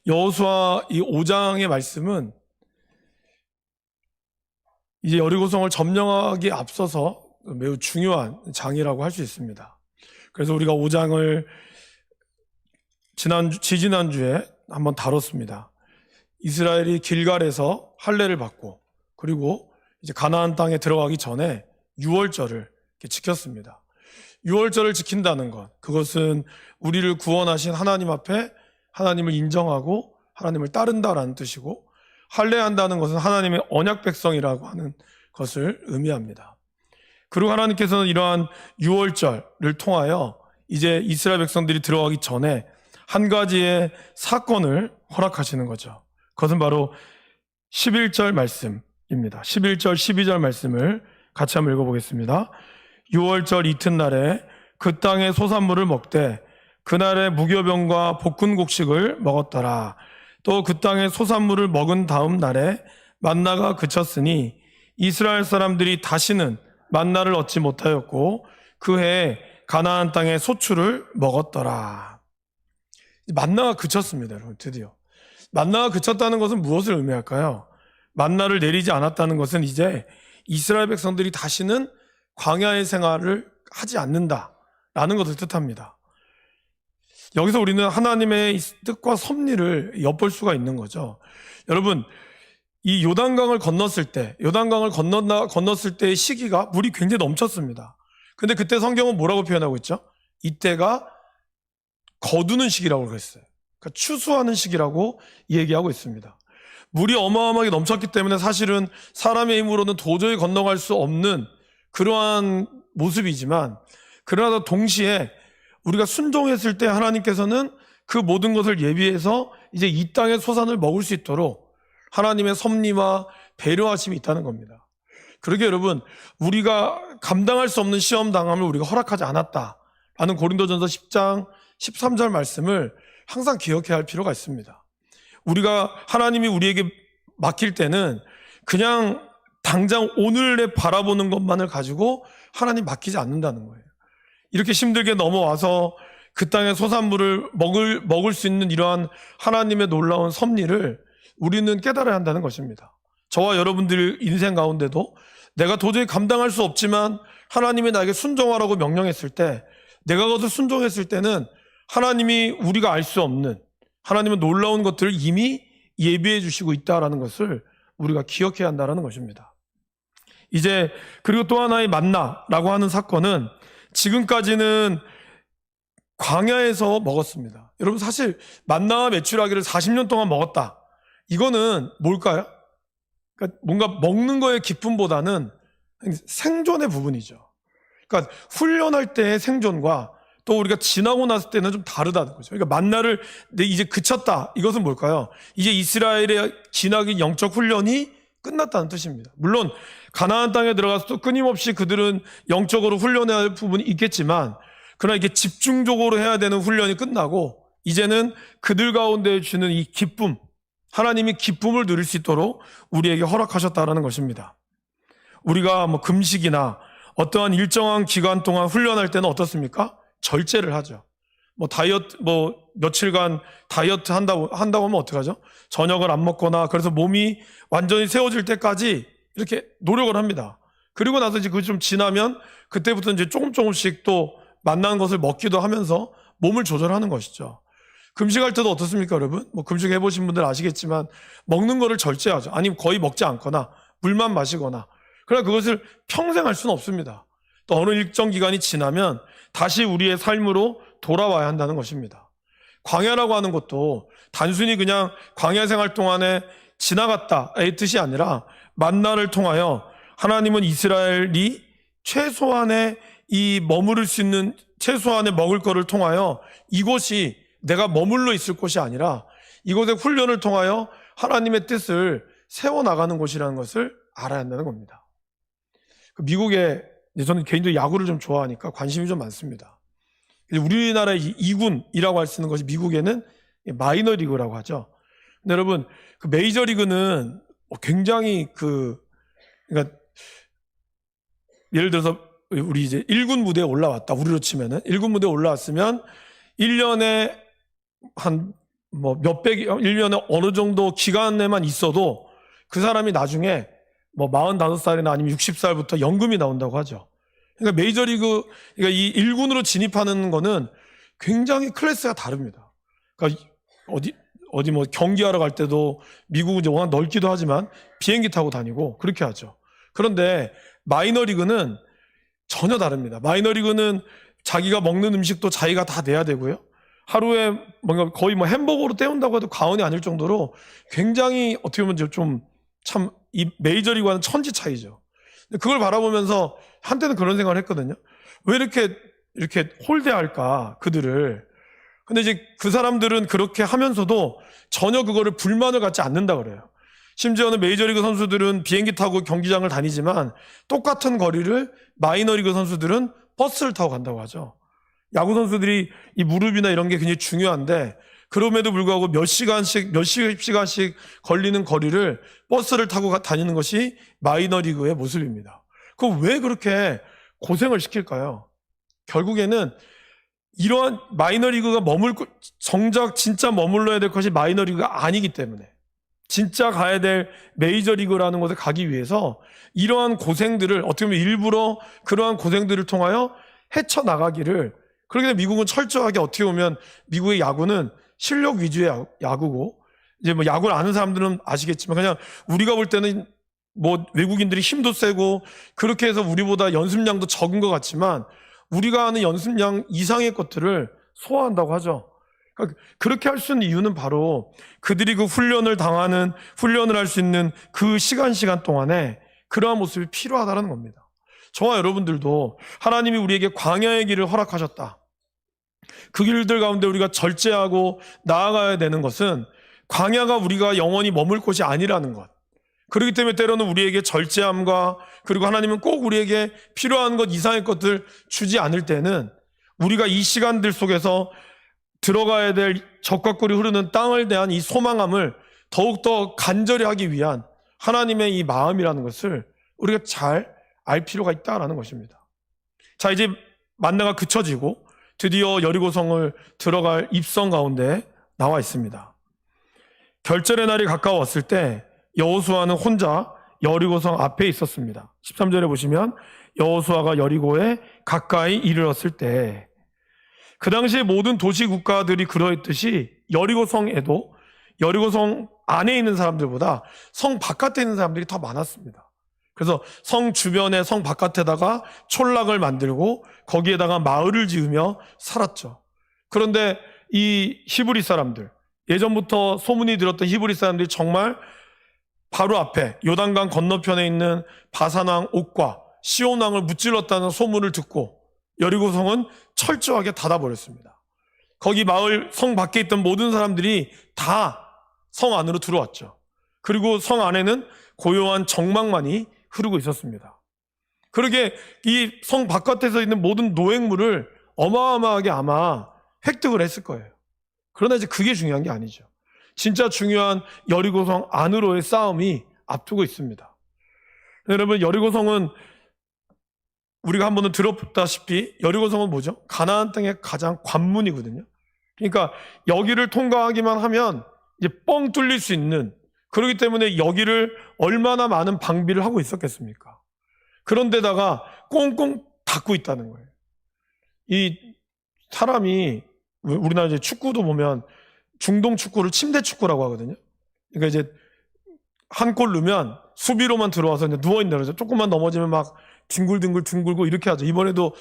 여호수아 이 5장의 말씀은 이제 여리고성을 점령하기에 앞서서 매우 중요한 장이라고 할 수 있습니다. 그래서 우리가 5장을 지지난주에 한번 다뤘습니다. 이스라엘이 길갈에서 할례를 받고 그리고 이제 가나안 땅에 들어가기 전에 유월절을 지켰습니다. 유월절을 지킨다는 것, 그것은 우리를 구원하신 하나님 앞에 하나님을 인정하고 하나님을 따른다라는 뜻이고, 할례한다는 것은 하나님의 언약 백성이라고 하는 것을 의미합니다. 그리고 하나님께서는 이러한 유월절을 통하여 이제 이스라엘 백성들이 들어가기 전에 한 가지의 사건을 허락하시는 거죠. 그것은 바로 11절 말씀입니다. 11절, 12절 말씀을 같이 한번 읽어보겠습니다. 6월절 이튿날에 그 땅의 소산물을 먹되 그날의 무교병과 볶은 곡식을 먹었더라. 또 그 땅의 소산물을 먹은 다음 날에 만나가 그쳤으니 이스라엘 사람들이 다시는 만나를 얻지 못하였고 그 해에 가나안 땅의 소출을 먹었더라. 만나가 그쳤습니다, 여러분. 드디어 만나가 그쳤다는 것은 무엇을 의미할까요? 만나를 내리지 않았다는 것은 이제 이스라엘 백성들이 다시는 광야의 생활을 하지 않는다라는 것을 뜻합니다. 여기서 우리는 하나님의 뜻과 섭리를 엿볼 수가 있는 거죠. 여러분, 이 요단강을 건넜을 때의 시기가 물이 굉장히 넘쳤습니다. 근데 그때 성경은 뭐라고 표현하고 있죠? 이때가 거두는 시기라고 그랬어요. 그러니까 추수하는 시기라고 얘기하고 있습니다. 물이 어마어마하게 넘쳤기 때문에 사실은 사람의 힘으로는 도저히 건너갈 수 없는 그러한 모습이지만, 그러나 동시에 우리가 순종했을 때 하나님께서는 그 모든 것을 예비해서 이제 이 땅의 소산을 먹을 수 있도록 하나님의 섭리와 배려하심이 있다는 겁니다. 그러게 여러분, 우리가 감당할 수 없는 시험 당함을 우리가 허락하지 않았다라는 고린도전서 10장 13절 말씀을 항상 기억해야 할 필요가 있습니다. 우리가 하나님이 우리에게 맡길 때는 그냥 당장 오늘에 바라보는 것만을 가지고 하나님 맡기지 않는다는 거예요. 이렇게 힘들게 넘어와서 그 땅의 소산물을 먹을 수 있는 이러한 하나님의 놀라운 섭리를 우리는 깨달아야 한다는 것입니다. 저와 여러분들 인생 가운데도 내가 도저히 감당할 수 없지만 하나님이 나에게 순종하라고 명령했을 때, 내가 그것을 순종했을 때는 하나님이 우리가 알 수 없는 하나님은 놀라운 것들을 이미 예비해 주시고 있다는 것을 우리가 기억해야 한다는 것입니다. 이제 그리고 또 하나의 만나라고 하는 사건은 지금까지는 광야에서 먹었습니다. 여러분, 사실 만나와 메추라기를 40년 동안 먹었다. 이거는 뭘까요? 그러니까 뭔가 먹는 거의 기쁨보다는 생존의 부분이죠. 그러니까 훈련할 때의 생존과 또 우리가 지나고 났을 때는 좀 다르다는 거죠. 그러니까 만나를 이제 그쳤다. 이것은 뭘까요? 이제 이스라엘의 지나긴 영적 훈련이 끝났다는 뜻입니다. 물론 가나안 땅에 들어가서도 끊임없이 그들은 영적으로 훈련해야 할 부분이 있겠지만, 그러나 이게 집중적으로 해야 되는 훈련이 끝나고 이제는 그들 가운데 주는 이 기쁨, 하나님이 기쁨을 누릴 수 있도록 우리에게 허락하셨다는 것입니다. 우리가 뭐 금식이나 어떠한 일정한 기간 동안 훈련할 때는 어떻습니까? 절제를 하죠. 며칠간 다이어트 한다고 하면 어떡하죠? 저녁을 안 먹거나, 그래서 몸이 완전히 세워질 때까지 이렇게 노력을 합니다. 그리고 나서 이제 그게 좀 지나면 그때부터 이제 조금씩 또 만난 것을 먹기도 하면서 몸을 조절하는 것이죠. 금식할 때도 어떻습니까, 여러분? 금식 해보신 분들 아시겠지만 먹는 거를 절제하죠. 아니면 거의 먹지 않거나 물만 마시거나. 그러나 그것을 평생 할 수는 없습니다. 또 어느 일정 기간이 지나면 다시 우리의 삶으로 돌아와야 한다는 것입니다. 광야라고 하는 것도 단순히 그냥 광야 생활 동안에 지나갔다의 뜻이 아니라 만나를 통하여 하나님은 이스라엘이 최소한의 이 머무를 수 있는 최소한의 먹을 것을 통하여 이곳이 내가 머물러 있을 곳이 아니라 이곳의 훈련을 통하여 하나님의 뜻을 세워나가는 곳이라는 것을 알아야 한다는 겁니다. 미국에, 저는 개인적으로 야구를 좀 좋아하니까 관심이 좀 많습니다. 우리나라의 2군이라고 할 수 있는 것이 미국에는 마이너리그라고 하죠. 근데 여러분, 그 메이저리그는 굉장히 그러니까 예를 들어서 우리 이제 1군 무대에 올라왔다. 우리로 치면은 1군 무대에 올라왔으면 1년에 한 뭐 몇백, 1년에 어느 정도 기간에만 있어도 그 사람이 나중에 뭐 45살이나 아니면 60살부터 연금이 나온다고 하죠. 그러니까 메이저리그, 그러니까 이 1군으로 진입하는 거는 굉장히 클래스가 다릅니다. 그러니까 어디 뭐 경기하러 갈 때도 미국은 이제 워낙 넓기도 하지만 비행기 타고 다니고 그렇게 하죠. 그런데 마이너리그는 전혀 다릅니다. 마이너리그는 자기가 먹는 음식도 자기가 다 내야 되고요. 하루에 뭔가 거의 뭐 햄버거로 때운다고 해도 과언이 아닐 정도로 굉장히 어떻게 보면 좀 참 이 메이저리그와는 천지 차이죠. 그걸 바라보면서 한때는 그런 생각을 했거든요. 왜 이렇게 홀대할까 그들을. 근데 이제 그 사람들은 그렇게 하면서도 전혀 그거를 불만을 갖지 않는다 그래요. 심지어는 메이저리그 선수들은 비행기 타고 경기장을 다니지만 똑같은 거리를 마이너리그 선수들은 버스를 타고 간다고 하죠. 야구 선수들이 이 무릎이나 이런 게 굉장히 중요한데 그럼에도 불구하고 몇십 시간씩 걸리는 거리를 버스를 타고 다니는 것이 마이너리그의 모습입니다. 그럼 왜 그렇게 고생을 시킬까요? 결국에는 이러한 마이너리그가 정작 진짜 머물러야 될 것이 마이너리그가 아니기 때문에 진짜 가야 될 메이저리그라는 곳에 가기 위해서 이러한 고생들을 어떻게 보면 일부러 그러한 고생들을 통하여 헤쳐나가기를 그렇게 되면 미국은 철저하게 어떻게 보면 미국의 야구는 실력 위주의 야구고 이제 뭐 야구를 아는 사람들은 아시겠지만 그냥 우리가 볼 때는 뭐 외국인들이 힘도 세고 그렇게 해서 우리보다 연습량도 적은 것 같지만 우리가 아는 연습량 이상의 것들을 소화한다고 하죠. 그러니까 그렇게 할 수 있는 이유는 바로 그들이 그 훈련을 할 수 있는 그 시간 동안에 그러한 모습이 필요하다는 겁니다. 저와 여러분들도 하나님이 우리에게 광야의 길을 허락하셨다. 그 길들 가운데 우리가 절제하고 나아가야 되는 것은 광야가 우리가 영원히 머물 곳이 아니라는 것. 그렇기 때문에 때로는 우리에게 절제함과 그리고 하나님은 꼭 우리에게 필요한 것 이상의 것들 주지 않을 때는 우리가 이 시간들 속에서 들어가야 될 적과 꿀이 흐르는 땅을 대한 이 소망함을 더욱더 간절히 하기 위한 하나님의 이 마음이라는 것을 우리가 잘 알 필요가 있다라는 것입니다. 자, 이제 만나가 그쳐지고 드디어 여리고성을 들어갈 입성 가운데 나와 있습니다. 결전의 날이 가까웠을 때 여호수아는 혼자 여리고성 앞에 있었습니다. 13절에 보시면 여호수아가 여리고에 가까이 이르렀을 때 그 당시에 모든 도시 국가들이 그러했듯이 여리고성에도 여리고성 안에 있는 사람들보다 성 바깥에 있는 사람들이 더 많았습니다. 그래서 성 주변에 성 바깥에다가 촌락을 만들고 거기에다가 마을을 지으며 살았죠. 그런데 이 히브리 사람들, 예전부터 소문이 들었던 히브리 사람들이 정말 바로 앞에 요단강 건너편에 있는 바산왕 옥과 시온왕을 무찔렀다는 소문을 듣고 여리고성은 철저하게 닫아버렸습니다. 거기 마을 성 밖에 있던 모든 사람들이 다 성 안으로 들어왔죠. 그리고 성 안에는 고요한 정막만이 흐르고 있었습니다. 그러게 이 성 바깥에서 있는 모든 노획물을 어마어마하게 아마 획득을 했을 거예요. 그러나 이제 그게 중요한 게 아니죠. 진짜 중요한 여리고성 안으로의 싸움이 앞두고 있습니다. 여러분, 여리고성은 우리가 한 번은 들었다시피 여리고성은 뭐죠? 가나안 땅의 가장 관문이거든요. 그러니까 여기를 통과하기만 하면 이제 뻥 뚫릴 수 있는, 그렇기 때문에 여기를 얼마나 많은 방비를 하고 있었겠습니까? 그런데다가 꽁꽁 닫고 있다는 거예요. 이 사람이 우리나라 이제 축구도 보면 중동 축구를 침대 축구라고 하거든요. 그러니까 이제 한 골 넣으면 수비로만 들어와서 이제 누워 있는 거죠. 조금만 넘어지면 막 뒹굴뒹굴 뒹굴고 이렇게 하죠. 이번에도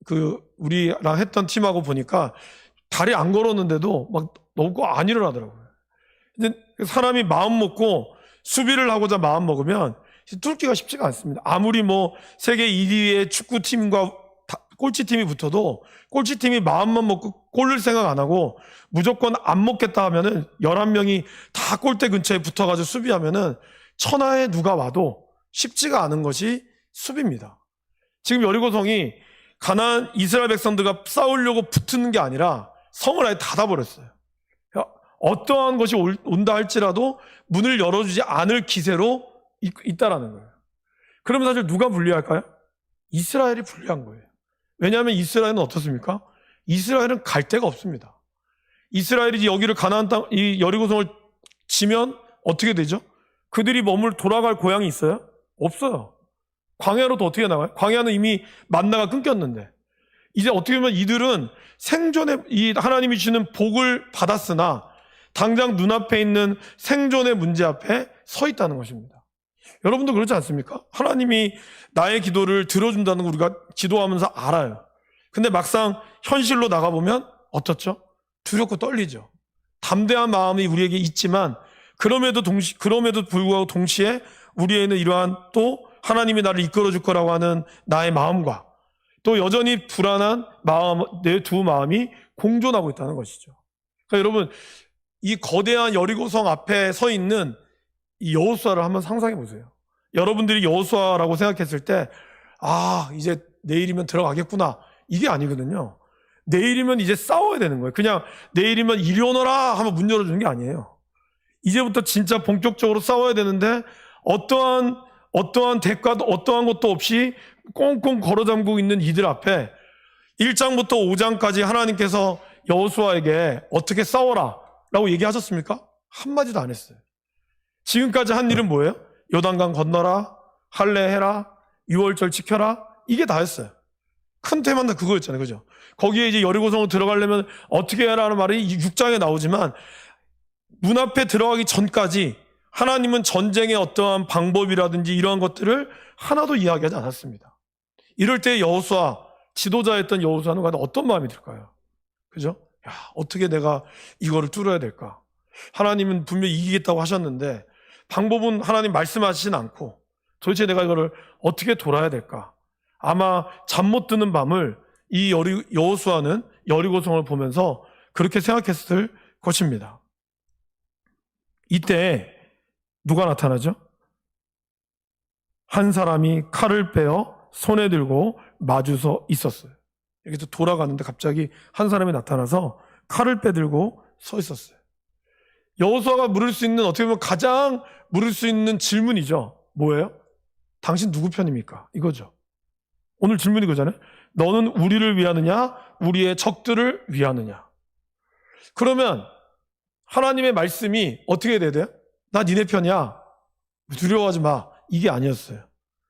그 우리랑 했던 팀하고 보니까 다리 안 걸었는데도 막 넘고 안 일어나더라고요. 근데 사람이 마음 먹고 수비를 하고자 마음 먹으면 뚫기가 쉽지가 않습니다. 아무리 뭐 세계 1위의 축구팀과 꼴찌팀이 붙어도 꼴찌팀이 마음만 먹고 골을 생각 안 하고 무조건 안 먹겠다 하면은 11명이 다 골대 근처에 붙어가지고 수비하면은 천하에 누가 와도 쉽지가 않은 것이 수비입니다. 지금 여리고성이 가나안 이스라엘 백성들과 싸우려고 붙는 게 아니라 성을 아예 닫아버렸어요. 어떠한 것이 온다 할지라도 문을 열어주지 않을 기세로 있다라는 거예요. 그러면 사실 누가 불리할까요? 이스라엘이 불리한 거예요. 왜냐하면 이스라엘은 어떻습니까? 이스라엘은 갈 데가 없습니다. 이스라엘이 여기를 가나안 땅, 이 여리고성을 지면 어떻게 되죠? 그들이 머물 돌아갈 고향이 있어요? 없어요. 광야로 또 어떻게 나가요? 광야는 이미 만나가 끊겼는데 이제 어떻게 보면 이들은 생존의 이 하나님이 주는 복을 받았으나 당장 눈앞에 있는 생존의 문제 앞에 서 있다는 것입니다. 여러분도 그렇지 않습니까? 하나님이 나의 기도를 들어준다는 거 우리가 기도하면서 알아요. 근데 막상 현실로 나가보면 어떻죠? 두렵고 떨리죠. 담대한 마음이 우리에게 있지만 그럼에도 불구하고 동시에 우리에는 이러한 또 하나님이 나를 이끌어 줄 거라고 하는 나의 마음과 또 여전히 불안한 마음, 내 두 마음이 공존하고 있다는 것이죠. 그러니까 여러분, 이 거대한 여리고성 앞에 서 있는 이 여호수아를 한번 상상해 보세요. 여러분들이 여호수아라고 생각했을 때, 아, 이제 내일이면 들어가겠구나. 이게 아니거든요. 내일이면 이제 싸워야 되는 거예요. 그냥 내일이면 이리 오너라 하면 문 열어주는 게 아니에요. 이제부터 진짜 본격적으로 싸워야 되는데 어떠한 대가도 어떠한 것도 없이 꽁꽁 걸어 잠그고 있는 이들 앞에 1장부터 5장까지 하나님께서 여호수아에게 어떻게 싸워라 라고 얘기하셨습니까? 한마디도 안 했어요. 지금까지 한 일은 뭐예요? 요단강 건너라, 할례해라, 유월절 지켜라, 이게 다였어요. 큰 테마는 다 그거였잖아요. 그죠? 거기에 이제 여리고성으로 들어가려면 어떻게 해라 하는 말이 6장에 나오지만 문 앞에 들어가기 전까지 하나님은 전쟁의 어떠한 방법이라든지 이러한 것들을 하나도 이야기하지 않았습니다. 이럴 때 여호수아, 지도자였던 여호수아는 과연 어떤 마음이 들까요? 그죠? 야, 어떻게 내가 이거를 뚫어야 될까? 하나님은 분명히 이기겠다고 하셨는데 방법은 하나님 말씀하시진 않고 도대체 내가 이거를 어떻게 돌아야 될까? 아마 잠 못 드는 밤을 이 여호수아는 여리고성을 보면서 그렇게 생각했을 것입니다. 이때 누가 나타나죠? 한 사람이 칼을 빼어 손에 들고 마주서 있었어요. 여기서 돌아가는데 갑자기 한 사람이 나타나서 칼을 빼들고 서 있었어요. 여호수아가 물을 수 있는 어떻게 보면 가장 물을 수 있는 질문이죠. 뭐예요? 당신 누구 편입니까? 이거죠. 오늘 질문이 그거잖아요. 너는 우리를 위하느냐? 우리의 적들을 위하느냐? 그러면 하나님의 말씀이 어떻게 돼야 돼요? 나 니네 편이야. 두려워하지 마. 이게 아니었어요.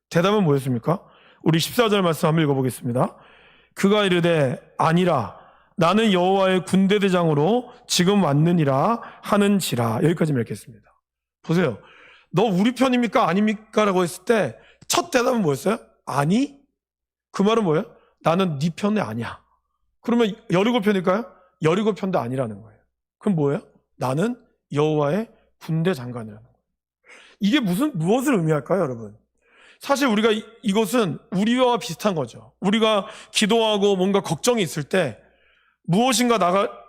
대답은 뭐였습니까? 우리 14절 말씀 한번 읽어보겠습니다. 그가 이르되 아니라 나는 여호와의 군대대장으로 지금 왔느니라 하는지라. 여기까지 읽겠습니다. 보세요. 너 우리 편입니까? 아닙니까? 라고 했을 때 첫 대답은 뭐였어요? 아니? 그 말은 뭐예요? 나는 네 편이 아니야. 그러면 여리고 편일까요? 여리고 편도 아니라는 거예요. 그럼 뭐예요? 나는 여호와의 군대 장관이라는 거예요. 이게 무엇을 의미할까요, 여러분? 사실 우리가 이것은 우리와 비슷한 거죠. 우리가 기도하고 뭔가 걱정이 있을 때 무엇인가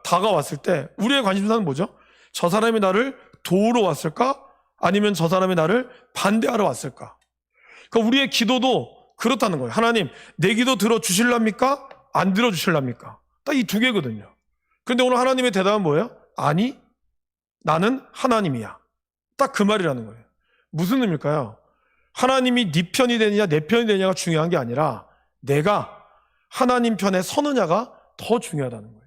다가왔을 때 우리의 관심사는 뭐죠? 저 사람이 나를 도우러 왔을까? 아니면 저 사람이 나를 반대하러 왔을까? 그러니까 우리의 기도도 그렇다는 거예요. 하나님, 내 기도 들어주실랍니까? 안 들어주실랍니까? 딱 이 두 개거든요. 그런데 오늘 하나님의 대답은 뭐예요? 아니, 나는 하나님이야. 딱 그 말이라는 거예요. 무슨 의미일까요? 하나님이 네 편이 되느냐 내 편이 되느냐가 중요한 게 아니라 내가 하나님 편에 서느냐가 더 중요하다는 거예요.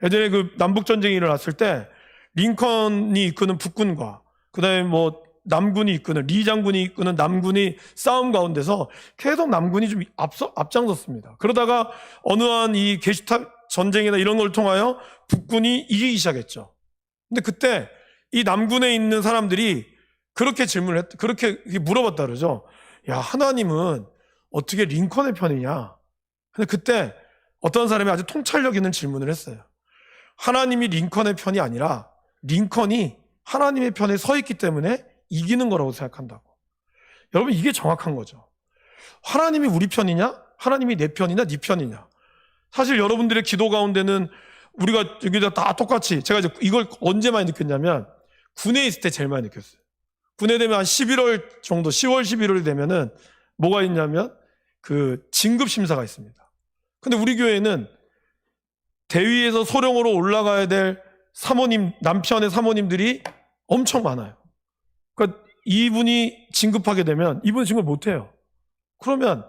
예전에 그 남북전쟁이 일어났을 때 링컨이 이끄는 북군과 그 다음에 뭐 남군이 이끄는 리 장군이 이끄는 남군이 싸움 가운데서 계속 남군이 좀 앞장섰습니다. 그러다가 어느 한 이 게슈탑 전쟁이나 이런 걸 통하여 북군이 이기기 시작했죠. 근데 그때 이 남군에 있는 사람들이 그렇게 그렇게 물어봤다 그러죠. 야, 하나님은 어떻게 링컨의 편이냐? 근데 그때 어떤 사람이 아주 통찰력 있는 질문을 했어요. 하나님이 링컨의 편이 아니라 링컨이 하나님의 편에 서 있기 때문에 이기는 거라고 생각한다고. 여러분, 이게 정확한 거죠. 하나님이 우리 편이냐? 하나님이 내 편이냐? 네 편이냐? 사실 여러분들의 기도 가운데는 우리가 여기다 다 똑같이, 제가 이제 이걸 언제 많이 느꼈냐면 군에 있을 때 제일 많이 느꼈어요. 군에 되면 한 11월 정도, 10월, 11월이 되면은 뭐가 있냐면 그 진급 심사가 있습니다. 근데 우리 교회는 대위에서 소령으로 올라가야 될 사모님, 남편의 사모님들이 엄청 많아요. 그러니까 이분이 진급하게 되면 이분은 진급 못해요. 그러면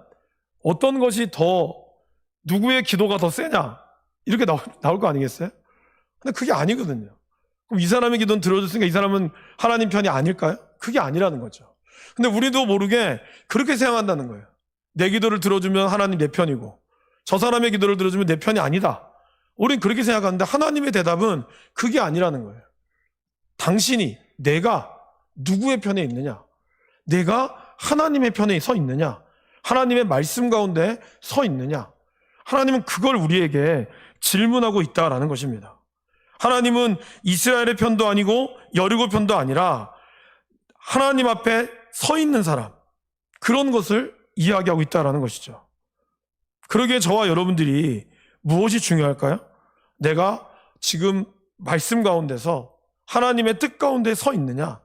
어떤 것이 더 누구의 기도가 더 세냐? 이렇게 나올 거 아니겠어요? 근데 그게 아니거든요. 그럼 이 사람의 기도는 들어줬으니까 이 사람은 하나님 편이 아닐까요? 그게 아니라는 거죠. 근데 우리도 모르게 그렇게 생각한다는 거예요. 내 기도를 들어주면 하나님 내 편이고 저 사람의 기도를 들어주면 내 편이 아니다. 우린 그렇게 생각하는데 하나님의 대답은 그게 아니라는 거예요. 당신이, 내가 누구의 편에 있느냐? 내가 하나님의 편에 서 있느냐? 하나님의 말씀 가운데 서 있느냐? 하나님은 그걸 우리에게 질문하고 있다라는 것입니다. 하나님은 이스라엘의 편도 아니고 여리고 편도 아니라 하나님 앞에 서 있는 사람, 그런 것을 이야기하고 있다라는 것이죠. 그러기에 저와 여러분들이 무엇이 중요할까요? 내가 지금 말씀 가운데서 하나님의 뜻 가운데 서 있느냐,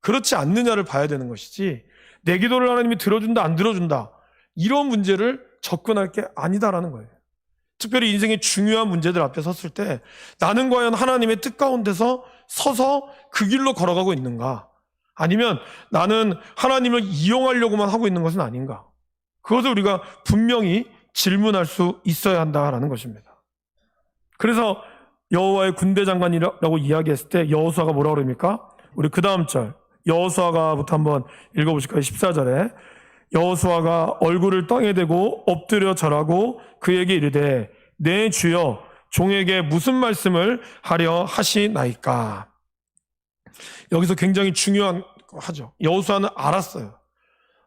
그렇지 않느냐를 봐야 되는 것이지, 내 기도를 하나님이 들어준다 안 들어준다 이런 문제를 접근할 게 아니다라는 거예요. 특별히 인생의 중요한 문제들 앞에 섰을 때 나는 과연 하나님의 뜻 가운데서 서서 그 길로 걸어가고 있는가, 아니면 나는 하나님을 이용하려고만 하고 있는 것은 아닌가, 그것을 우리가 분명히 질문할 수 있어야 한다라는 것입니다. 그래서 여호와의 군대 장관이라고 이야기했을 때 여호수아가 뭐라고 그럽니까? 우리 그 다음 절 여호수아가부터 한번 읽어보실까요? 14절에 여호수아가 얼굴을 땅에 대고 엎드려 절하고 그에게 이르되 내 주여 종에게 무슨 말씀을 하려 하시나이까. 여기서 굉장히 중요한 거 하죠. 여호수아는 알았어요.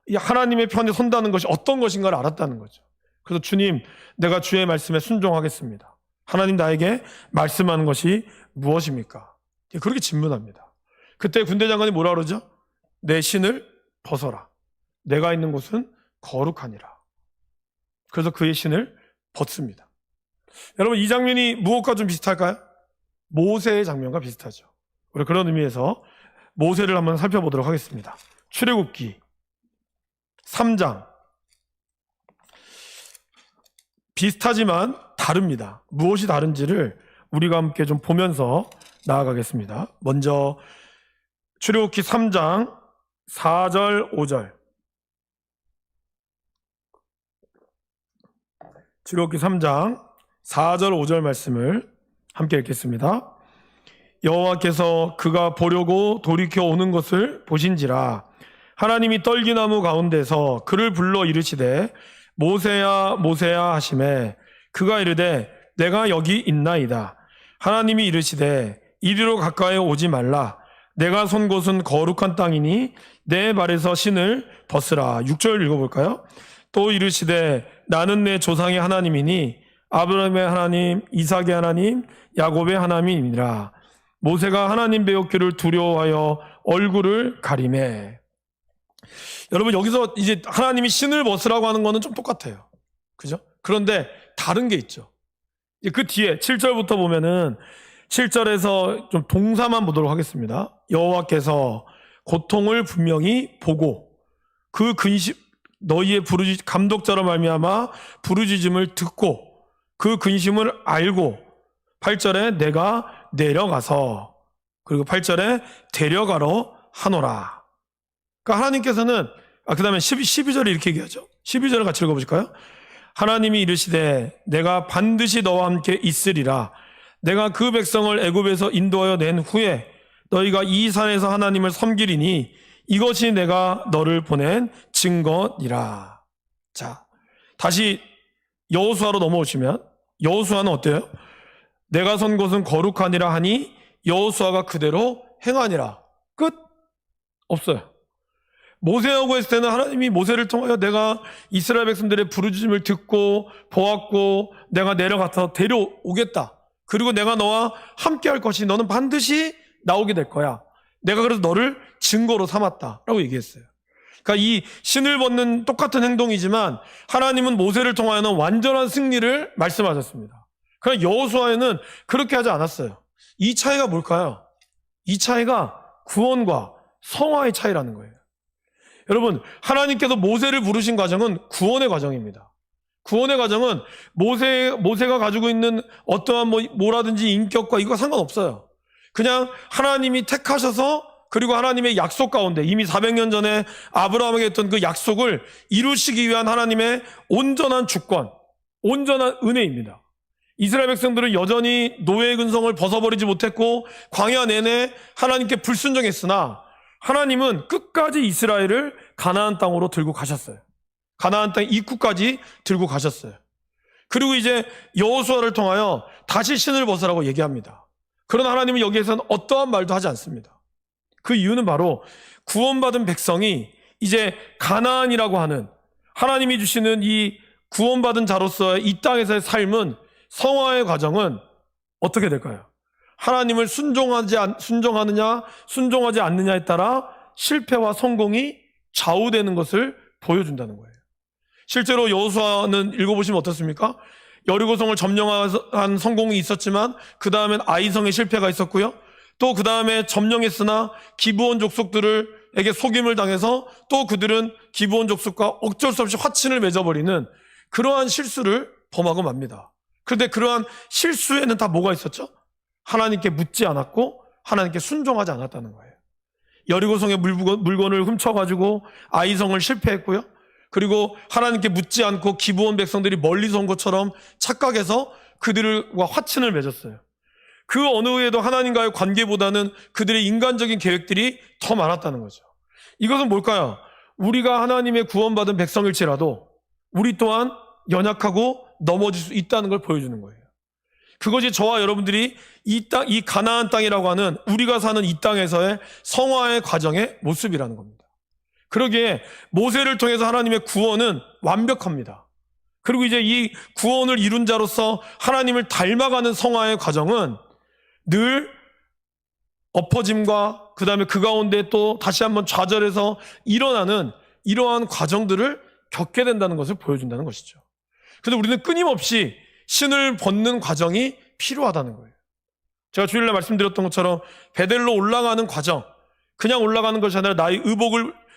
이 하나님의 편에 선다는 것이 어떤 것인가를 알았다는 거죠. 그래서 주님, 내가 주의 말씀에 순종하겠습니다. 하나님 나에게 말씀하는 것이 무엇입니까? 그렇게 질문합니다. 그때 군대 장관이 뭐라 그러죠? 내 신을 벗어라. 내가 있는 곳은 거룩하니라. 그래서 그의 신을 벗습니다. 여러분, 이 장면이 무엇과 좀 비슷할까요? 모세의 장면과 비슷하죠. 우리 그런 의미에서 모세를 한번 살펴보도록 하겠습니다. 출애굽기 3장. 비슷하지만 다릅니다. 무엇이 다른지를 우리가 함께 좀 보면서 나아가겠습니다. 먼저 출애굽기 3장 4절 5절. 출애굽기 3장 4절 5절 말씀을 함께 읽겠습니다. 여호와께서 그가 보려고 돌이켜 오는 것을 보신지라 하나님이 떨기나무 가운데서 그를 불러 이르시되 모세야 모세야 하시매 그가 이르되 내가 여기 있나이다. 하나님이 이르시되 이리로 가까이 오지 말라. 내가 선 곳은 거룩한 땅이니 내 발에서 신을 벗으라. 6절 읽어볼까요? 또 이르시되 나는 내 조상의 하나님이니 아브라함의 하나님, 이삭의 하나님, 야곱의 하나님이니라. 모세가 하나님 배웠기를 두려워하여 얼굴을 가리매. 여러분, 여기서 이제 하나님이 신을 벗으라고 하는 거는 좀 똑같아요. 그죠? 그런데 다른 게 있죠. 그 뒤에 7절부터 보면은 7절에서 좀 동사만 보도록 하겠습니다. 여호와께서 고통을 분명히 보고 그 근심 너희의 감독자로 말미암아 부르짖음을 듣고 그 근심을 알고 8절에 내가 내려가서, 그리고 8절에 데려가러 하노라. 그러니까 하나님께서는 그 다음에 12절에 이렇게 얘기하죠. 12절을 같이 읽어보실까요? 하나님이 이르시되 내가 반드시 너와 함께 있으리라. 내가 그 백성을 애굽에서 인도하여 낸 후에 너희가 이 산에서 하나님을 섬기리니 이것이 내가 너를 보낸 증거니라. 자, 다시 여호수아로 넘어오시면 여호수아는 어때요? 내가 선 곳은 거룩하니라 하니 여호수아가 그대로 행하니라. 끝? 없어요. 모세하고 했을 때는 하나님이 모세를 통하여 내가 이스라엘 백성들의 부르짖음을 듣고 보았고 내가 내려가서 데려오겠다. 그리고 내가 너와 함께 할 것이 너는 반드시 나오게 될 거야. 내가 그래서 너를 증거로 삼았다라고 얘기했어요. 그러니까 이 신을 벗는 똑같은 행동이지만 하나님은 모세를 통하여는 완전한 승리를 말씀하셨습니다. 그러나 여호수아에는 그렇게 하지 않았어요. 이 차이가 뭘까요? 이 차이가 구원과 성화의 차이라는 거예요. 여러분, 하나님께서 모세를 부르신 과정은 구원의 과정입니다. 구원의 과정은 모세가 가지고 있는 어떠한 뭐라든지 인격과 이거 상관없어요. 그냥 하나님이 택하셔서, 그리고 하나님의 약속 가운데 이미 400년 전에 아브라함에게 했던 그 약속을 이루시기 위한 하나님의 온전한 주권, 온전한 은혜입니다. 이스라엘 백성들은 여전히 노예의 근성을 벗어버리지 못했고 광야 내내 하나님께 불순종했으나 하나님은 끝까지 이스라엘을 가나안 땅으로 들고 가셨어요. 가나안 땅 입구까지 들고 가셨어요. 그리고 이제 여호수아를 통하여 다시 신을 벗으라고 얘기합니다. 그러나 하나님은 여기에서는 어떠한 말도 하지 않습니다. 그 이유는 바로 구원받은 백성이 이제 가나안이라고 하는 하나님이 주시는 이 구원받은 자로서의 이 땅에서의 삶은 성화의 과정은 어떻게 될까요? 하나님을 순종하느냐 순종하지 않느냐에 따라 실패와 성공이 좌우되는 것을 보여준다는 거예요. 실제로 여호수아는 읽어보시면 어떻습니까? 여리고성을 점령한 성공이 있었지만 그 다음엔 아이성의 실패가 있었고요. 또 그 다음에 점령했으나 기브온 족속들에게 속임을 당해서 또 그들은 기브온 족속과 어쩔 수 없이 화친을 맺어버리는 그러한 실수를 범하고 맙니다. 그런데 그러한 실수에는 다 뭐가 있었죠? 하나님께 묻지 않았고 하나님께 순종하지 않았다는 거예요. 여리고성의 물건을 훔쳐가지고 아이성을 실패했고요. 그리고 하나님께 묻지 않고 기브온 백성들이 멀리서 온 것처럼 착각해서 그들과 화친을 맺었어요. 그 어느 후에도 하나님과의 관계보다는 그들의 인간적인 계획들이 더 많았다는 거죠. 이것은 뭘까요? 우리가 하나님의 구원받은 백성일지라도 우리 또한 연약하고 넘어질 수 있다는 걸 보여주는 거예요. 그것이 저와 여러분들이 이 가나안 땅이라고 하는 우리가 사는 이 땅에서의 성화의 과정의 모습이라는 겁니다. 그러기에 모세를 통해서 하나님의 구원은 완벽합니다. 그리고 이제 이 구원을 이룬 자로서 하나님을 닮아가는 성화의 과정은 늘 엎어짐과 그 다음에 그 가운데 또 다시 한번 좌절해서 일어나는 이러한 과정들을 겪게 된다는 것을 보여준다는 것이죠. 그래서 우리는 끊임없이 신을 벗는 과정이 필요하다는 거예요. 제가 주일날 말씀드렸던 것처럼 베델로 올라가는 과정, 그냥 올라가는 것이 아니라 나의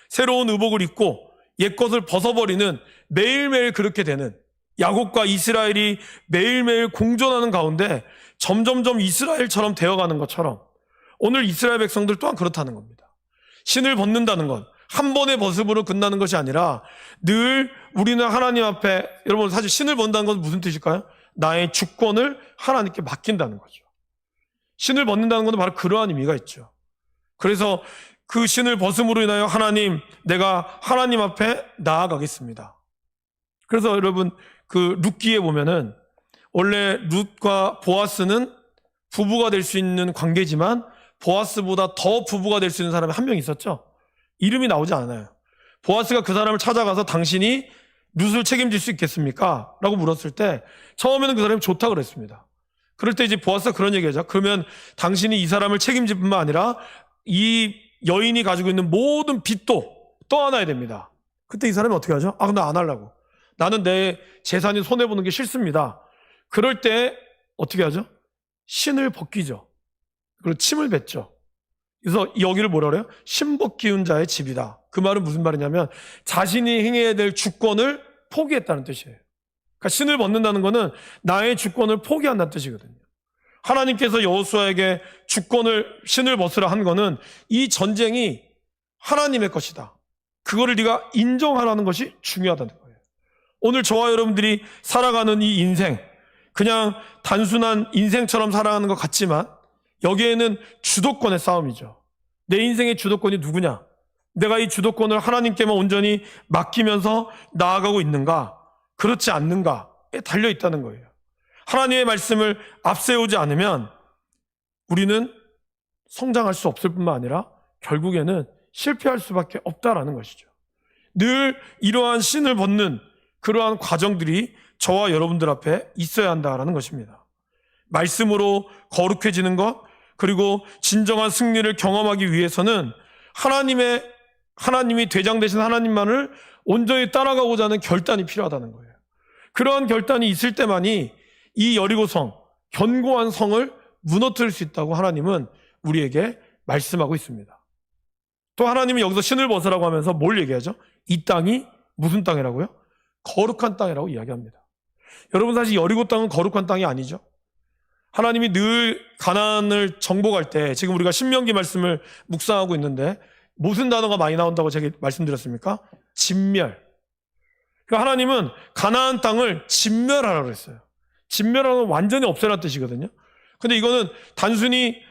새로운 의복을 입고 옛것을 벗어버리는 매일매일 그렇게 되는 야곱과 이스라엘이 매일매일 공존하는 가운데 점점점 이스라엘처럼 되어가는 것처럼 오늘 이스라엘 백성들 또한 그렇다는 겁니다. 신을 벗는다는 것, 한 번의 벗음으로 끝나는 것이 아니라 늘 우리는 하나님 앞에, 여러분 사실 신을 벗는다는 것은 무슨 뜻일까요? 나의 주권을 하나님께 맡긴다는 거죠. 신을 벗는다는 것은 바로 그러한 의미가 있죠. 그래서 그 신을 벗음으로 인하여 하나님, 내가 하나님 앞에 나아가겠습니다. 그래서 여러분 그 룻기에 보면은 원래 룻과 보아스는 부부가 될 수 있는 관계지만 보아스보다 더 부부가 될 수 있는 사람이 한 명 있었죠. 이름이 나오지 않아요. 보아스가 그 사람을 찾아가서 당신이 룻을 책임질 수 있겠습니까? 라고 물었을 때 처음에는 그 사람이 좋다 그랬습니다. 그럴 때 이제 보아스가 그런 얘기하죠. 그러면 당신이 이 사람을 책임질 뿐만 아니라 이 여인이 가지고 있는 모든 빚도 떠안아야 됩니다. 그때 이 사람이 어떻게 하죠? 근데 안 하려고. 나는 내 재산이 손해보는 게 싫습니다. 그럴 때 어떻게 하죠? 신을 벗기죠. 그리고 침을 뱉죠. 그래서 여기를 뭐라 그래요? 신벗기운 자의 집이다. 그 말은 무슨 말이냐면 자신이 행해야 될 주권을 포기했다는 뜻이에요. 그러니까 신을 벗는다는 것은 나의 주권을 포기한다는 뜻이거든요. 하나님께서 여호수아에게 신을 벗으라 한 거는 이 전쟁이 하나님의 것이다. 그거를 네가 인정하라는 것이 중요하다는 거예요. 오늘 저와 여러분들이 살아가는 이 인생, 그냥 단순한 인생처럼 살아가는 것 같지만 여기에는 주도권의 싸움이죠. 내 인생의 주도권이 누구냐? 내가 이 주도권을 하나님께만 온전히 맡기면서 나아가고 있는가? 그렇지 않는가에 달려 있다는 거예요. 하나님의 말씀을 앞세우지 않으면 우리는 성장할 수 없을 뿐만 아니라 결국에는 실패할 수밖에 없다라는 것이죠. 늘 이러한 신을 벗는 그러한 과정들이 저와 여러분들 앞에 있어야 한다라는 것입니다. 말씀으로 거룩해지는 것, 그리고 진정한 승리를 경험하기 위해서는 하나님이 대장 되신 하나님만을 온전히 따라가고자 하는 결단이 필요하다는 거예요. 그러한 결단이 있을 때만이 이 여리고성, 견고한 성을 무너뜨릴 수 있다고 하나님은 우리에게 말씀하고 있습니다. 또 하나님이 여기서 신을 벗으라고 하면서 뭘 얘기하죠? 이 땅이 무슨 땅이라고요? 거룩한 땅이라고 이야기합니다. 여러분 사실 여리고 땅은 거룩한 땅이 아니죠. 하나님이 늘 가나안을 정복할 때 지금 우리가 신명기 말씀을 묵상하고 있는데 무슨 단어가 많이 나온다고 제가 말씀드렸습니까? 진멸. 그러니까 하나님은 가나안 땅을 진멸하라고 했어요. 진멸하는 건 완전히 없애라는 뜻이거든요. 근데 이거는 단순히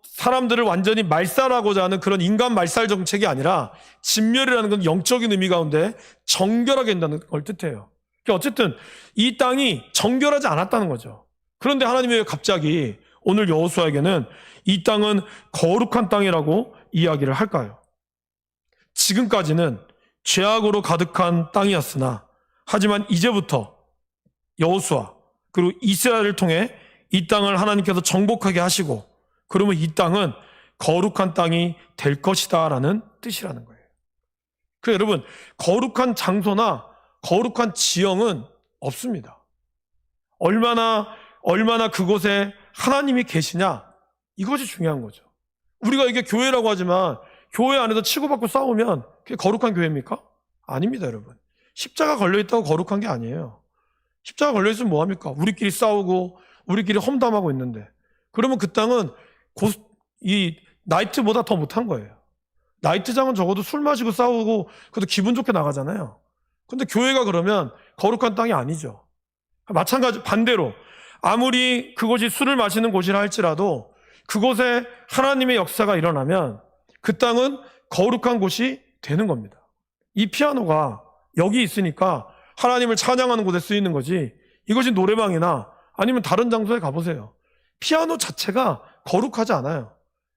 사람들을 완전히 말살하고자 하는 그런 인간 말살 정책이 아니라 진멸이라는 건 영적인 의미 가운데 정결하게 한다는 걸 뜻해요. 그러니까 어쨌든 이 땅이 정결하지 않았다는 거죠. 그런데 하나님이 왜 갑자기 오늘 여호수아에게는 이 땅은 거룩한 땅이라고 이야기를 할까요? 지금까지는 죄악으로 가득한 땅이었으나 하지만 이제부터 여호수아 그리고 이스라엘을 통해 이 땅을 하나님께서 정복하게 하시고 그러면 이 땅은 거룩한 땅이 될 것이다 라는 뜻이라는 거예요. 그래서 여러분, 거룩한 장소나 거룩한 지형은 없습니다. 얼마나 그곳에 하나님이 계시냐, 이것이 중요한 거죠. 우리가 이게 교회라고 하지만 교회 안에서 치고받고 싸우면 그게 거룩한 교회입니까? 아닙니다, 여러분. 십자가 걸려있다고 거룩한 게 아니에요. 십자가 걸려있으면 뭐합니까? 우리끼리 싸우고 우리끼리 험담하고 있는데, 그러면 그 땅은 이 나이트보다 더 못한 거예요. 나이트장은 적어도 술 마시고 싸우고 그래도 기분 좋게 나가잖아요. 근데 교회가 그러면 거룩한 땅이 아니죠. 마찬가지 반대로 아무리 그곳이 술을 마시는 곳이라 할지라도 그곳에 하나님의 역사가 일어나면 그 땅은 거룩한 곳이 되는 겁니다. 이 피아노가 여기 있으니까 하나님을 찬양하는 곳에 쓰이는 거지, 이것이 노래방이나 아니면 다른 장소에 가보세요. 피아노 자체가 거룩하지 않아요.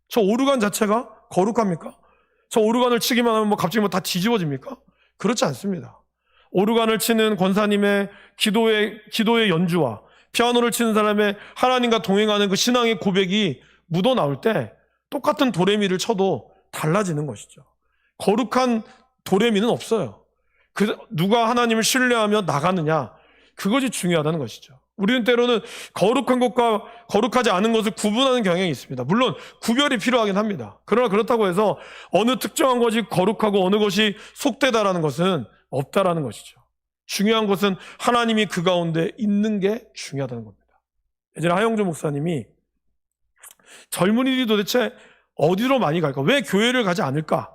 저 오르간 자체가 거룩합니까? 저 오르간을 치기만 하면 갑자기 다 뒤집어집니까? 그렇지 않습니다. 오르간을 치는 권사님의 기도의 연주와 피아노를 치는 사람의 하나님과 동행하는 그 신앙의 고백이 묻어나올 때 똑같은 도레미를 쳐도 달라지는 것이죠. 거룩한 도레미는 없어요. 누가 하나님을 신뢰하며 나가느냐, 그것이 중요하다는 것이죠. 우리는 때로는 거룩한 것과 거룩하지 않은 것을 구분하는 경향이 있습니다. 물론 구별이 필요하긴 합니다. 그러나 그렇다고 해서 어느 특정한 것이 거룩하고 어느 것이 속되다라는 것은 없다라는 것이죠. 중요한 것은 하나님이 그 가운데 있는 게 중요하다는 겁니다. 예전에 하영조 목사님이 젊은이들이 도대체 어디로 많이 갈까? 왜 교회를 가지 않을까?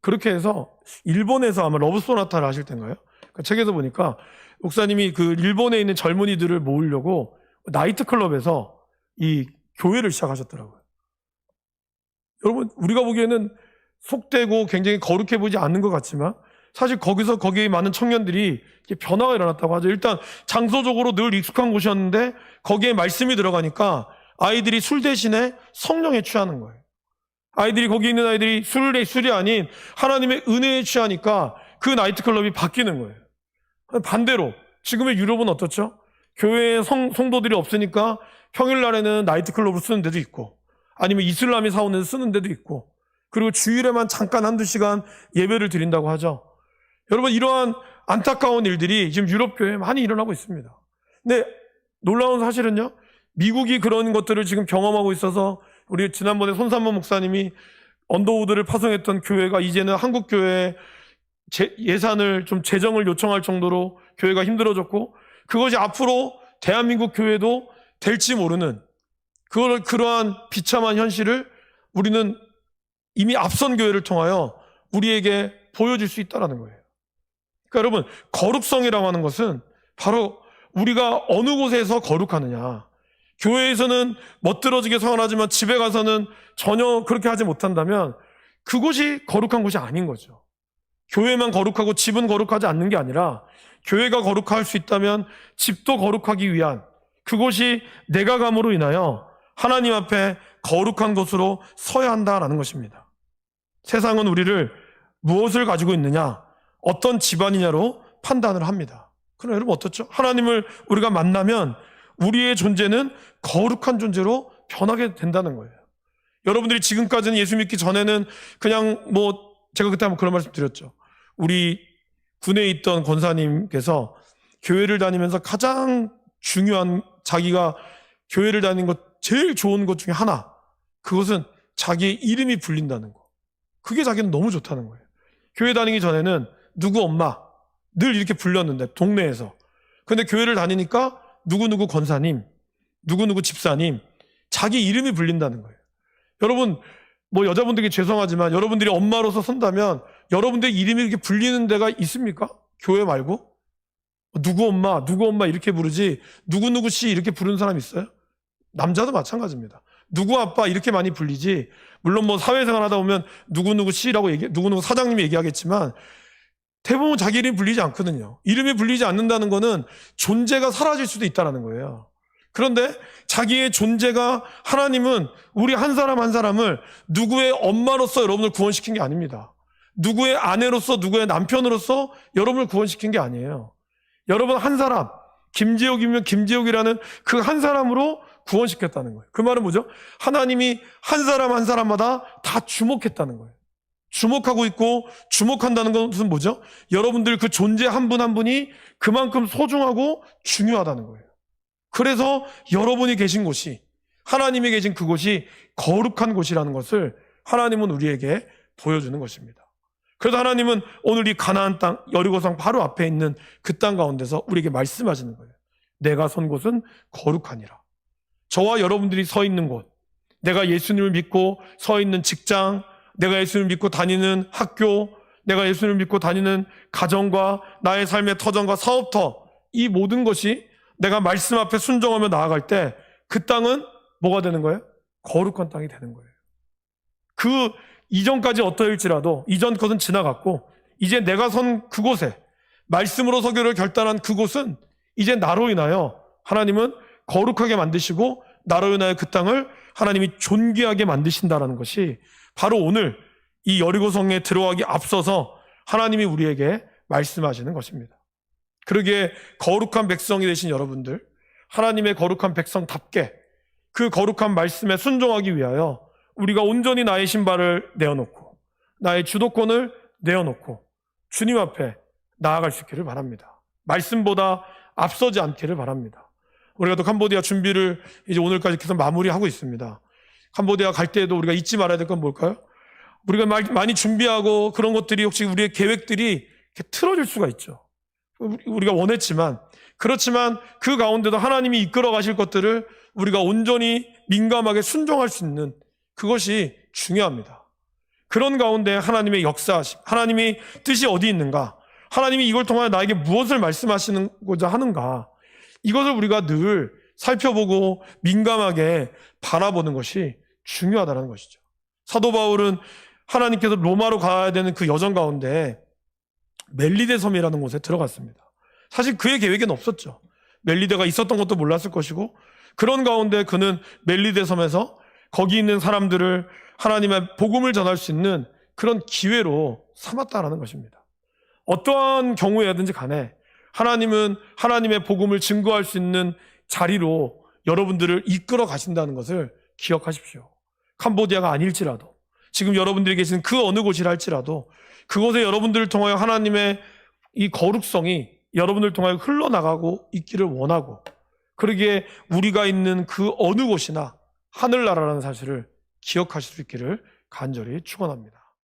그렇게 해서 일본에서 아마 러브 소나타를 하실 때인가요? 그 책에서 보니까 목사님이 그 일본에 있는 젊은이들을 모으려고 나이트클럽에서 이 교회를 시작하셨더라고요. 여러분, 우리가 보기에는 속되고 굉장히 거룩해 보이지 않는 것 같지만 사실 거기에 많은 청년들이 변화가 일어났다고 하죠. 일단 장소적으로 늘 익숙한 곳이었는데 거기에 말씀이 들어가니까 아이들이 술 대신에 성령에 취하는 거예요. 거기 있는 아이들이 술이 아닌 하나님의 은혜에 취하니까 그 나이트클럽이 바뀌는 거예요. 반대로 지금의 유럽은 어떻죠? 교회에 성도들이 없으니까 평일날에는 나이트클럽을 쓰는 데도 있고 아니면 이슬람이 사오는 데도 쓰는 데도 있고 그리고 주일에만 잠깐 한두 시간 예배를 드린다고 하죠. 여러분, 이러한 안타까운 일들이 지금 유럽 교회에 많이 일어나고 있습니다. 근데 놀라운 사실은요, 미국이 그런 것들을 지금 경험하고 있어서 우리 지난번에 손삼모 목사님이 언더우드를 파송했던 교회가 이제는 한국 교회에 예산을 좀 재정을 요청할 정도로 교회가 힘들어졌고 그것이 앞으로 대한민국 교회도 될지 모르는 그러한 비참한 현실을 우리는 이미 앞선 교회를 통하여 우리에게 보여줄 수 있다는 거예요. 그러니까 여러분, 거룩성이라고 하는 것은 바로 우리가 어느 곳에서 거룩하느냐. 교회에서는 멋들어지게 성안하지만 집에 가서는 전혀 그렇게 하지 못한다면 그곳이 거룩한 곳이 아닌 거죠. 교회만 거룩하고 집은 거룩하지 않는 게 아니라 교회가 거룩할 수 있다면 집도 거룩하기 위한 그곳이 내가 감으로 인하여 하나님 앞에 거룩한 곳으로 서야 한다라는 것입니다. 세상은 우리를 무엇을 가지고 있느냐, 어떤 집안이냐로 판단을 합니다. 그럼 여러분 어떻죠? 하나님을 우리가 만나면 우리의 존재는 거룩한 존재로 변하게 된다는 거예요. 여러분들이 지금까지는 예수 믿기 전에는 그냥 제가 그때 한번 그런 말씀 드렸죠. 우리 군에 있던 권사님께서 교회를 다니면서 가장 중요한 자기가 교회를 다니는 것 제일 좋은 것 중에 하나, 그것은 자기의 이름이 불린다는 거. 그게 자기는 너무 좋다는 거예요. 교회 다니기 전에는 누구 엄마 늘 이렇게 불렸는데 동네에서. 근데 교회를 다니니까 누구누구 권사님, 누구누구 집사님, 자기 이름이 불린다는 거예요. 여러분, 여자분들에게 죄송하지만 여러분들이 엄마로서 선다면 여러분들의 이름이 이렇게 불리는 데가 있습니까? 교회 말고? 누구 엄마 이렇게 부르지 누구누구 씨 이렇게 부르는 사람 있어요? 남자도 마찬가지입니다. 누구 아빠 이렇게 많이 불리지, 물론 뭐 사회생활 하다 보면 누구누구 씨라고 누구누구 사장님이 얘기하겠지만 대부분 자기 이름이 불리지 않거든요. 이름이 불리지 않는다는 거는 존재가 사라질 수도 있다는 거예요. 그런데 자기의 존재가, 하나님은 우리 한 사람 한 사람을 누구의 엄마로서 여러분을 구원시킨 게 아닙니다. 누구의 아내로서, 누구의 남편으로서 여러분을 구원시킨 게 아니에요. 여러분 한 사람, 김재욱이면 김재욱이라는 그 한 사람으로 구원시켰다는 거예요. 그 말은 뭐죠? 하나님이 한 사람 한 사람마다 다 주목했다는 거예요. 주목하고 있고, 주목한다는 것은 뭐죠? 여러분들 그 존재 한 분 한 분이 그만큼 소중하고 중요하다는 거예요. 그래서 여러분이 계신 곳이, 하나님이 계신 그곳이 거룩한 곳이라는 것을 하나님은 우리에게 보여주는 것입니다. 그래서 하나님은 오늘 이 가나안 땅, 여리고성 바로 앞에 있는 그 땅 가운데서 우리에게 말씀하시는 거예요. 내가 선 곳은 거룩하니라. 저와 여러분들이 서 있는 곳, 내가 예수님을 믿고 서 있는 직장, 내가 예수님을 믿고 다니는 학교, 내가 예수님을 믿고 다니는 가정과 나의 삶의 터전과 사업터, 이 모든 것이 내가 말씀 앞에 순종하며 나아갈 때 그 땅은 뭐가 되는 거예요? 거룩한 땅이 되는 거예요. 그 이전까지 어떠할지라도 이전 것은 지나갔고, 이제 내가 선 그곳에, 말씀으로 서기를 결단한 그곳은 이제 나로 인하여 하나님은 거룩하게 만드시고, 나로 인하여 그 땅을 하나님이 존귀하게 만드신다라는 것이 바로 오늘 이 여리고성에 들어가기 앞서서 하나님이 우리에게 말씀하시는 것입니다. 그러기에 거룩한 백성이 되신 여러분들, 하나님의 거룩한 백성답게 그 거룩한 말씀에 순종하기 위하여 우리가 온전히 나의 신발을 내어놓고 나의 주도권을 내어놓고 주님 앞에 나아갈 수 있기를 바랍니다. 말씀보다 앞서지 않기를 바랍니다. 우리가 또 캄보디아 준비를 이제 오늘까지 계속 마무리하고 있습니다. 캄보디아 갈 때에도 우리가 잊지 말아야 될 건 뭘까요? 우리가 많이 준비하고 그런 것들이 혹시 우리의 계획들이 이렇게 틀어질 수가 있죠. 우리가 원했지만, 그렇지만 그 가운데도 하나님이 이끌어 가실 것들을 우리가 온전히 민감하게 순종할 수 있는 그것이 중요합니다. 그런 가운데 하나님의 역사하심, 하나님이 뜻이 어디 있는가, 하나님이 이걸 통하여 나에게 무엇을 말씀하시고자 하는가, 이것을 우리가 늘 살펴보고 민감하게 바라보는 것이 중요하다는 것이죠. 사도 바울은 하나님께서 로마로 가야 되는 그 여정 가운데 멜리데 섬이라는 곳에 들어갔습니다. 사실 그의 계획에는 없었죠. 멜리데가 있었던 것도 몰랐을 것이고, 그런 가운데 그는 멜리데 섬에서 거기 있는 사람들을 하나님의 복음을 전할 수 있는 그런 기회로 삼았다라는 것입니다. 어떠한 경우에든지 간에 하나님은 하나님의 복음을 증거할 수 있는 자리로 여러분들을 이끌어 가신다는 것을 기억하십시오. 캄보디아가 아닐지라도, 지금 여러분들이 계신 그 어느 곳이라 할지라도 그곳에 여러분들을 통하여 하나님의 이 거룩성이 여러분들을 통하여 흘러나가고 있기를 원하고, 그러기에 우리가 있는 그 어느 곳이나 하늘나라라는 사실을 기억하실 수 있기를 간절히 축원합니다.